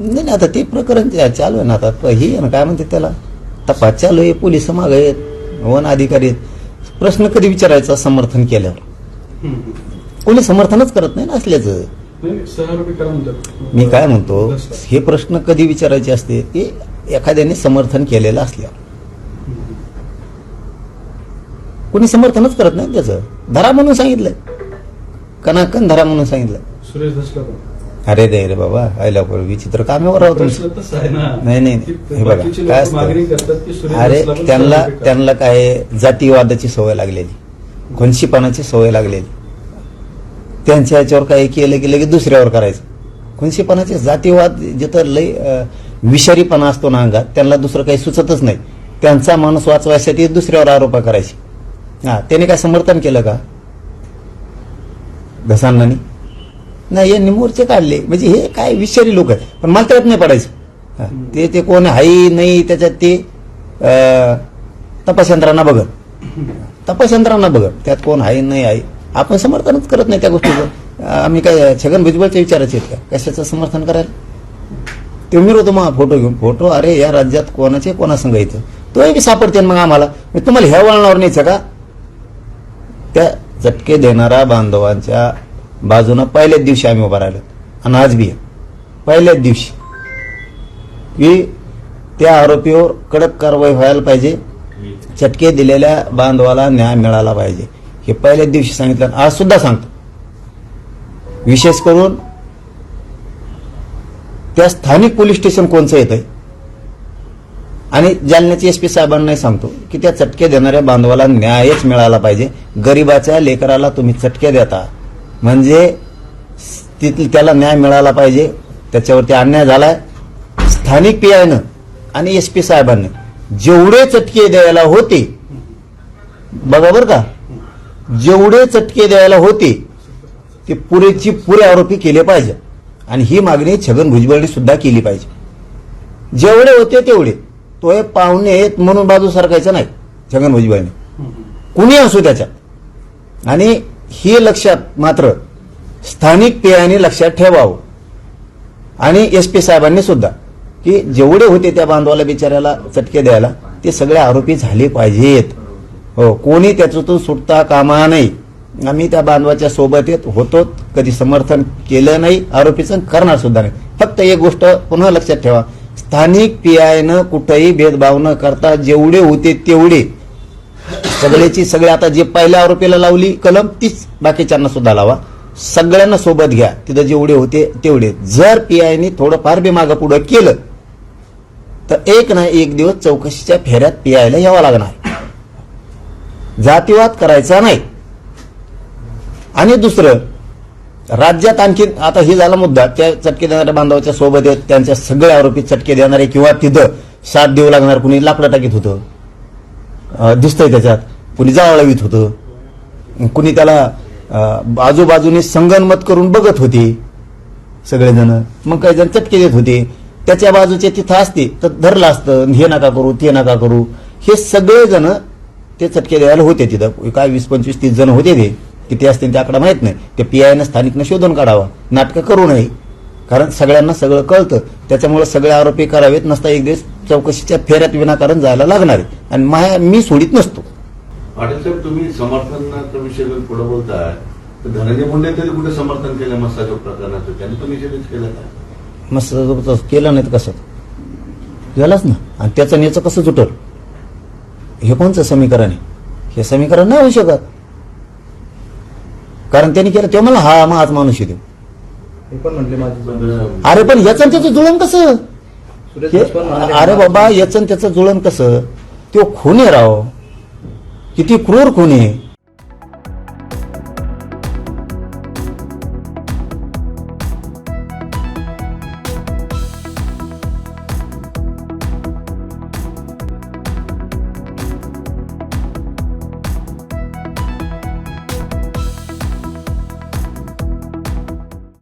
नाही आता ते प्रकरण चालू आहे ना. आता ही आहे ना, काय म्हणते त्याला, तपास चालू आहे, पोलीस माग आहेत, वन अधिकारी आहेत. प्रश्न कधी विचारायचा समर्थन केल्यावर? कोणी समर्थनच करत नाही ना असल्याचं. मी काय म्हणतो, हे प्रश्न कधी विचारायचे असते ते एखाद्याने समर्थन केलेलं असल्यावर. कोणी समर्थनच करत नाही त्याचं. धरा म्हणून सांगितलंय, कणाकण धरा म्हणून सांगितलं. सुरेश धसला अरे दे रे बाबा, आयला विचित्र कामेवर राहतो. नाही हे बघा काय असतं, अरे त्यांना काय जातीवादाची सवय लागलेली, खुनशीपणाची सवय लागलेली. त्यांच्या याच्यावर काही केलं की लगेच दुसऱ्यावर करायचं. खुनशीपणाचे जातीवाद जिथं लय विषारीपणा असतो ना अंगात, त्यांना दुसरं काही सुचतच नाही. त्यांचा माणूस वाचवायसाठी दुसऱ्यावर आरोप करायचे. त्याने काय समर्थन केलं का धसांनानी? नाही, यांनी मोर्चे काढले. म्हणजे हे काय विषारी लोक आहेत. पण मला त्यात नाही पडायचं. ते कोण आहे नाही त्याच्यात, ते तपासयंत्रांना बघत त्यात कोण आहे नाही आहे. आपण समर्थनच करत नाही त्या गोष्टीचं. आम्ही काय छगन भुजबळच्या विचाराचे आहेत का कशाचं समर्थन करायला? ते मिळवतो मग फोटो घेऊन. फोटो अरे या राज्यात कोणाचे कोणासंग येतं तोही सापडते मग आम्हाला. तुम्हाला ह्या वळणावर न्यायचं का? त्या चटके देणाऱ्या बांधवांच्या बाजूनं पहिल्याच दिवशी आम्ही उभा राहिलो, आणि आज बी पहिल्याच दिवशी की त्या आरोपीवर कडक कारवाई व्हायला पाहिजे, चटके दिलेल्या बांधवाला न्याय मिळाला पाहिजे. हे पहिल्याच दिवशी सांगितलं, आज सुद्धा सांगतो. विशेष करून त्या स्थानिक पोलीस स्टेशन कोणचं येत आहे, आणि जालन्याचे एसपी साहेबांनाही सांगतो की त्या चटके देणाऱ्या बांधवाला न्यायच मिळाला पाहिजे. गरीबाच्या लेकराला तुम्ही चटके देता म्हणजे त्याला न्याय मिळाला पाहिजे. त्याच्यावरती अन्याय झालाय. स्थानिक पीआयनं आणि एसपी साहेबांनी जेवढे चटके द्यायला होते, बघा बरं का, जेवढे चटके द्यायला होते ते पुरे आरोपी केले पाहिजे. आणि ही मागणी छगन भुजबळने सुद्धा केली पाहिजे. जेवढे होते तेवढे. तो हे पाहुणे आहेत म्हणून बाजू सरकायचं नाही छगन भुजबळने, कुणी असो त्याच्यात. आणि हे लक्षात मात्र स्थानिक पीआयने लक्षात ठेवावं, आणि एसपी साहेबांनी सुद्धा, की जेवढे होते त्या बांधवाला बिचाऱ्याला चटके द्यायला ते सगळे आरोपी झाले पाहिजेत. हो, कोणी त्याच्यातून सुटता कामा नाही. आम्ही त्या बांधवाच्या सोबत होतो, कधी समर्थन केलं नाही आरोपीचं, करणार सुद्धा नाही. फक्त एक गोष्ट पुन्हा लक्षात ठेवा, स्थानिक पीआयनं कुठेही भेदभाव न करता जेवढे होते तेवढे सगळ्याची सगळे, आता जे पहिल्या आरोपीला लावली कलम तीच बाकीच्यांना सुद्धा लावा. सगळ्यांना सोबत घ्या, तिथं जेवढे होते तेवढे. जर पीआयने थोडंफार बी मागं पुढं केलं तर एक ना एक दिवस चौकशीच्या फेऱ्यात पीआयला यावं लागणार. जातीवाद करायचा नाही. आणि दुसरं, राज्यात आणखी आता हे झाला मुद्दा, त्या चटके देणाऱ्या बांधवाच्या सोबत आहेत त्यांच्या सगळे आरोपी चटके देणारे, किंवा तिथं साथ देऊ लागणार. कुणी लाकडं टाकीत होतं दिसतंय त्याच्यात, कुणी जाळ लावित होतं, कुणी त्याला आजूबाजूने संगनमत करून बघत होते सगळेजण. मग काही जण चटके देत होते. त्याच्या बाजूचे तिथं असते तर धरलं असतं, हे नका करू ते नका करू. हे सगळेजण ते चटके द्यायला होते तिथं. काय 20-25-30 जण होते. ते किती असतील ते आकडा माहित नाही. ते पीआयनं स्थानिकनं शोधून काढावा. नाटकं करू नये, कारण सगळ्यांना सगळं कळतं. त्याच्यामुळे सगळे आरोपी करावेत. नसता एक दिवस चौकशीच्या फेऱ्यात विनाकारण जायला लागणार आहे. आणि मी सोडित नसतो. पाटील साहेब, तुम्ही समर्थनाचा विषय पुढे बोलताय, तर धनंजय मुंडे तरी कुठे समर्थन केलं मस्साजोग प्रकरणाचं? त्यांनी तो निषेधच केला का? मस्साजोग केलं नाही तर कसं झालंच ना. आणि त्याचं न्याचं कसं सुटल? हे कोणचं समीकरण आहे? हे समीकरण नाही होऊ शकत, कारण त्यांनी केलं तेव्हा मला हा माझ माणूस येतो. अरे पण याचं त्याचं जुळण कसं? अरे बाबा, याचं त्याचं जुळण कसं? तो खून आहे राव, किती क्रूर खून आहे.